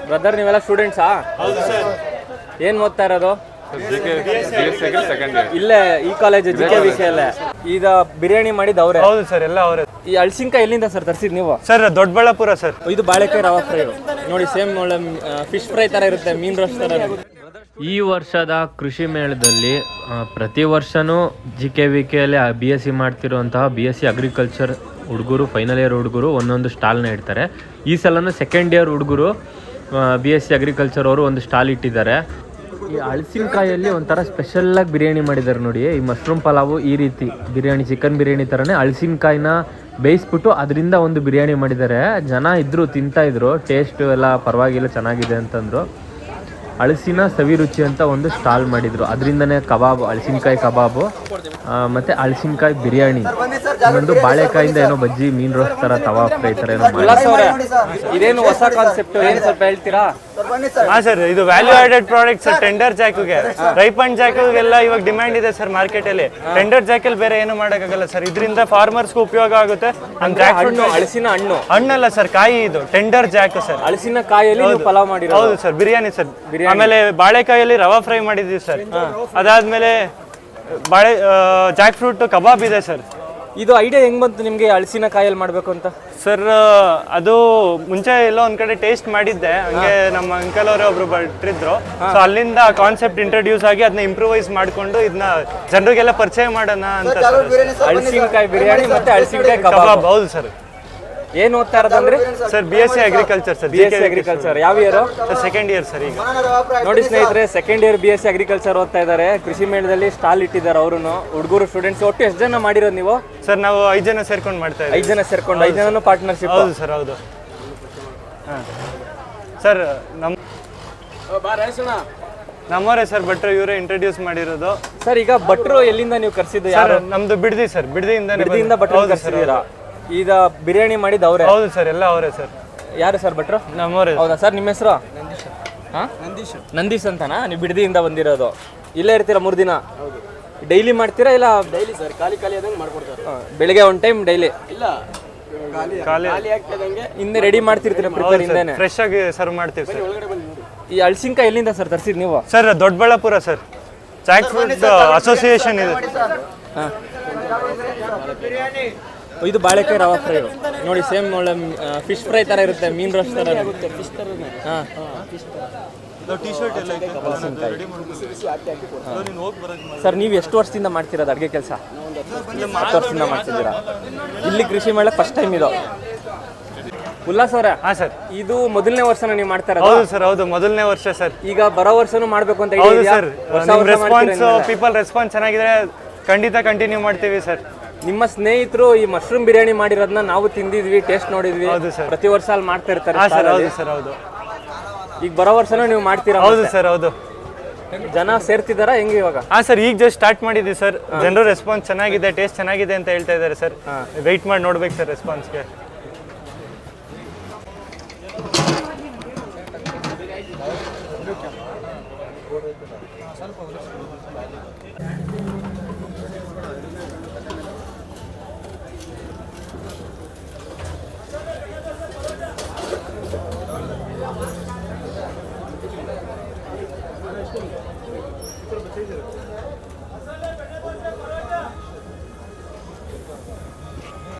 Brother ನೀವೆಲ್ಲ ಸ್ಟೂಡೆಂಟ್ಸಾ? ಏನ್ ಓದ್ತಾ ಇರೋದು? ಇಲ್ಲೇ ಈ ಕಾಲೇಜ್ JKVK ಅಲ್ಲೇ. ಈಗ ಬಿರಿಯಾನಿ ಮಾಡಿದ್ದು ಅವರೇ? ಹೌದು ಸರ್, ಎಲ್ಲ ಅವರೇ. ಈ ಅಳಸಿನಕಾಯಿ ಎಲ್ಲಿಂದ ಸರ್ ತರಿಸಿದ್ ನೀವು? Sir Doddaballapur sir. ಇದು ಬಾಳೆಕಾಯಿ ರವಾ ಫ್ರೈ ನೋಡಿ, ಸೇಮ್ ಒಳ್ಳೆ ಫಿಶ್ ಫ್ರೈ ತರ ಇರುತ್ತೆ, ಮೀನ್ ರೋಸ್ಟ್ ತರ. ಈ ವರ್ಷದ ಕೃಷಿ ಮೇಳದಲ್ಲಿ ಪ್ರತಿ ವರ್ಷನೂ JKVK ಅಲ್ಲಿ BSc ಮಾಡ್ತಿರುವಂತಹ BSc ಅಗ್ರಿಕಲ್ಚರ್ ಹುಡುಗರು, ಫೈನಲ್ ಇಯರ್ ಹುಡುಗರು ಒಂದೊಂದು ಸ್ಟಾಲ್ನ ಇಡ್ತಾರೆ. ಈ ಸಲನೂ ಸೆಕೆಂಡ್ ಇಯರ್ ಹುಡುಗರು BSc ಅಗ್ರಿಕಲ್ಚರ್ ಅವರು ಒಂದು ಸ್ಟಾಲ್ ಇಟ್ಟಿದ್ದಾರೆ. ಈ ಹಳಸಿನಕಾಯಲ್ಲಿ ಒಂಥರ ಸ್ಪೆಷಲ್ಲಾಗಿ ಬಿರಿಯಾನಿ ಮಾಡಿದ್ದಾರೆ ನೋಡಿ. ಈ ಮಶ್ರೂಮ್ ಪಲಾವು ಈ ರೀತಿ ಬಿರಿಯಾನಿ, ಚಿಕನ್ ಬಿರಿಯಾನಿ ಥರನೇ ಹಳಸಿನಕಾಯಿನ ಬೇಯಿಸ್ಬಿಟ್ಟು ಅದರಿಂದ ಒಂದು ಬಿರಿಯಾನಿ ಮಾಡಿದ್ದಾರೆ. ಜನ ಇದ್ದರು, ತಿಂತಾಯಿದ್ರು, ಟೇಸ್ಟು ಎಲ್ಲ ಪರವಾಗಿಲ್ಲ, ಚೆನ್ನಾಗಿದೆ ಅಂತಂದರು. ಹಳಸಿನ ಸವಿ ರುಚಿ ಅಂತ ಒಂದು ಸ್ಟಾಲ್ ಮಾಡಿದರು. ಅದರಿಂದನೇ ಕಬಾಬ್, ಹಳಸಿನಕಾಯಿ ಕಬಾಬು ಮತ್ತು ಹಳಸಿನಕಾಯಿ ಬಿರಿಯಾನಿ, ಇನ್ನೊಂದು ಬಾಳೆಕಾಯಿಂದ ಏನೋ ಬಜ್ಜಿ, ಮೀನು ರೋಸ್ಟ್ ಥರ, ತವಾ ಫ್ರೈ ಥರ ಏನೋ ಮಾಡಿ. ಇದೇನು ಹೊಸ ಕಾನ್ಸೆಪ್ಟ್, ಏನು ಸ್ವಲ್ಪ ಹೇಳ್ತೀರಾ? ಹಾಂ ಸರ್, ಇದು value added product sir. Tender ಜಾಕಿಗೆ, ರೈಪನ್ ಜಾಕಿಗೆಲ್ಲ ಇವಾಗ ಡಿಮ್ಯಾಂಡ್ ಇದೆ ಸರ್ ಮಾರ್ಕೆಟಲ್ಲಿ. ಟೆಂಡರ್ ಜಾಕಲ್ಲಿ ಬೇರೆ ಏನು ಮಾಡೋಕ್ಕಾಗಲ್ಲ ಸರ್. ಇದರಿಂದ ಫಾರ್ಮರ್ಸ್ಗೂ ಉಪಯೋಗ ಆಗುತ್ತೆ. ಹಳಸಿನ ಹಣ್ಣು ಹಣ್ಣಲ್ಲ ಸರ್, ಕಾಯಿ. ಇದು ಟೆಂಡರ್ ಜಾಕ್ ಸರ್. ಹಳಸಿನ ಕಾಯಲ್ಲಿ ಪಲಾವ್ ಮಾಡಿರೋದು? ಹೌದು ಸರ್, ಬಿರಿಯಾನಿ ಸರ್. ಆಮೇಲೆ ಬಾಳೆಕಾಯಲ್ಲಿ ರವಾ ಫ್ರೈ ಮಾಡಿದ್ದೀವಿ ಸರ್. ಅದಾದ್ಮೇಲೆ ಜಾಕ್ ಫ್ರೂಟ್ ಕಬಾಬ್ ಇದೆ ಸರ್. ಇದು ಐಡಿಯಾ ಹೆಂಗ್ ಬಂತು ನಿಮ್ಗೆ ಹಳಸಿನ ಕಾಯಲ್ಲಿ ಮಾಡ್ಬೇಕು ಅಂತ? ಸರ್ ಅದು ಮುಂಚೆ ಎಲ್ಲೋ ಒಂದ್ ಕಡೆ ಟೇಸ್ಟ್ ಮಾಡಿದ್ದೆ, ಹಂಗೆ ನಮ್ಮ ಅಂಕಲ್ ಅವರೇ ಒಬ್ರು ಬಿಟ್ಟಿದ್ರು. ಸೊ ಅಲ್ಲಿಂದ ಕಾನ್ಸೆಪ್ಟ್ ಇಂಟ್ರೊಡ್ಯೂಸ್ ಆಗಿ ಅದನ್ನ ಇಂಪ್ರೂವೈಸ್ ಮಾಡ್ಕೊಂಡು ಇದನ್ನ ಜನರಿಗೆಲ್ಲ ಪರಿಚಯ ಮಾಡೋಣ ಅಂತ. ಹಳಸಿನಕಾಯಿ ಬಿರಿಯಾನಿ ಮತ್ತೆ ಹಳಸಿನಕಾಯಿ ಕಬಾಬ್. ಹೌದು ಸರ್. ಏನ್ ಓದ್ತಾ ಇರೋದಂದ್ರೆ sir BSc agriculture sir. BSc agriculture ಯಾವ ಇಯರ್? Second year sir. ಈಗ ನೋಡಿ ಸ್ನೇಹಿತರೆ, ಸೆಕೆಂಡ್ ಇಯರ್ BSc ಅಗ್ರಿಕಲ್ಚರ್ ಓದ್ತಾ ಇದ್ದಾರೆ. ಕೃಷಿ ಮೇಳದಲ್ಲಿ ಸ್ಟಾಲ್ ಇಟ್ಟಿದ್ದಾರೆ ಅವರು, ಹುಡುಗರು ಸ್ಟೂಡೆಂಟ್ಸ್. ಒಟ್ಟು ಎಷ್ಟು ಜನ ಮಾಡಿರೋದು ನೀವು? ಸರ್ ನಾವು 5 ಜನ ಸೇರ್ಕೊಂಡು ಮಾಡ್ತಾ ಇದ್ದೀವಿ. 5 ಜನ ಸೇರ್ಕೊಂಡು, 5 ಜನನು ಪಾರ್ಟ್ನರ್ಶಿಪ್? ಹೌದು ಸರ್, ಹೌದು. ಸರ್ ನಮ್ಮವರೇ ಸರ್, ಭಟ್ರು ಇವರೇ ಇಂಟ್ರೊಡ್ಯೂಸ್ ಮಾಡಿರೋದು ಸರ್. ಈಗ ಭಟ್ರು ಎಲ್ಲಿಂದ ನೀವು ಕರ್ಸಿದ್ದು? ಯಾರು? ನಮ್ದು ಬಿಡದಿ ಸರ್. ಬಿಡದಿಯಿಂದ ಭಟ್ರು ಕರ್ಸಿದ್ದೀರಾ? ಈಗ ಬಿರಿಯಾನಿ ಮಾಡಿದ್ದು ಅವರೇ? ಹೌದು ಸರ್, ಎಲ್ಲ ಅವರೇ ಸರ್. ಯಾರು ಸರ್ ಭಟ್ರು? ನಮ್ಮವರೇ. ಹೌದಾ ಸರ್? ನಿಮ್ಮ ಹೆಸರು? ನಂದೀಶ್ ಅಂತನಾ? ನೀವು ಬಿಡದಿಯಿಂದ ಬಂದಿರೋದು? ಇಲ್ಲೇ ಇರ್ತೀರಾ 3 ದಿನ? ಡೈಲಿ ಮಾಡ್ತೀರಾ ಇಲ್ಲ? ಡೈಲಿ ಸರ್, ಖಾಲಿ ಆದಂಗೆ ಮಾಡ್ಕೊಡ್ತಾರೆ. ಬೆಳಿಗ್ಗೆ ಒಂದು ಟೈಮ್, ಡೈಲಿ ಇಲ್ಲ ಖಾಲಿ ಆಗ್ತದಂಗೆ ಹಿಂದೆ ರೆಡಿ ಮಾಡ್ತಿರ್ತೀರಾ? ಪ್ರಿಪೇರ್ ಹಿಂದೆನೆ ಫ್ರೆಶ್ ಆಗಿ ಸರ್ವ್ ಮಾಡ್ತೀವಿ ಸರ್. ಈ ಹಳಸಿನಕಾಯಿ ಎಲ್ಲಿಂದ ಸರ್ ತರಿಸಿದ್ ನೀವು? Sir Doddaballapur sir. Jack fruit association ಇದೆ. ಇದು ಬಾಳೆಕಾಯಿ ರವಾ ಫ್ರೈ ನೋಡಿ, ಸೇಮ್ ಒಳ್ಳೆ ಫಿಶ್ ಫ್ರೈ ತರ ಇರುತ್ತೆ, ಮೀನ್ ರೋಸ್ಟ್ ತರ. ಸರ್ ನೀವು ಎಷ್ಟು ವರ್ಷದಿಂದ ಮಾಡ್ತಿರೋದು ಅಡುಗೆ ಕೆಲಸ? 10 ವರ್ಷದಿಂದ ಮಾಡ್ತಿದ್ದೀರಾ? ಇಲ್ಲಿ ಕೃಷಿ ಮೇಳ ಫಸ್ಟ್ ಟೈಮ್ ಇದು? ಉಲ್ಲಾಸ್ ಅವರ? ಹಾಂ ಸರ್. ಇದು ಮೊದಲನೇ ವರ್ಷನ ನೀವು ಮಾಡ್ತಾ ಇರೋದು? ಹೌದು ಸರ್, ಹೌದು, ಮೊದಲನೇ ವರ್ಷ ಸರ್. ಈಗ ಬರೋ ವರ್ಷನೂ ಮಾಡ್ಬೇಕು ಅಂತ? ಹೌದು ಸರ್. ಪೀಪಲ್ ರೆಸ್ಪಾನ್ಸ್ ಚೆನ್ನಾಗಿದ್ರೆ ಖಂಡಿತ ಕಂಟಿನ್ಯೂ ಮಾಡ್ತೀವಿ ಸರ್. ನಿಮ್ಮ ಸ್ನೇಹಿತರು ಈ ಮಶ್ರೂಮ್ ಬಿರಿಯಾನಿ ಮಾಡಿರೋದನ್ನ ನಾವು ತಿಂದಿದ್ವಿ, ಟೇಸ್ಟ್ ನೋಡಿದ್ವಿ. ಪ್ರತಿ ವರ್ಷ ಅಲ್ಲಿ ಮಾಡ್ತಾ ಇರ್ತಾರೆ. ಹೌದು ಸರ್, ಹೌದು. ಈಗ ಬರೋ ವರ್ಷನೂ ನೀವು ಮಾಡ್ತೀರಾ? ಹೌದು ಸರ್, ಹೌದು. ಜನ ಸೇರ್ತಿದಾರಾ ಹೆಂಗೆ ಇವಾಗ? ಹಾಂ ಸರ್, ಈಗ ಜಸ್ಟ್ ಸ್ಟಾರ್ಟ್ ಮಾಡಿದ್ವಿ ಸರ್. ಜನರು ರೆಸ್ಪಾನ್ಸ್ ಚೆನ್ನಾಗಿದೆ, ಟೇಸ್ಟ್ ಚೆನ್ನಾಗಿದೆ ಅಂತ ಹೇಳ್ತಾ ಇದ್ದಾರೆ ಸರ್. ವೆಯ್ಟ್ ಮಾಡಿ ನೋಡ್ಬೇಕು ಸರ್ ರೆಸ್ಪಾನ್ಸ್ಗೆ.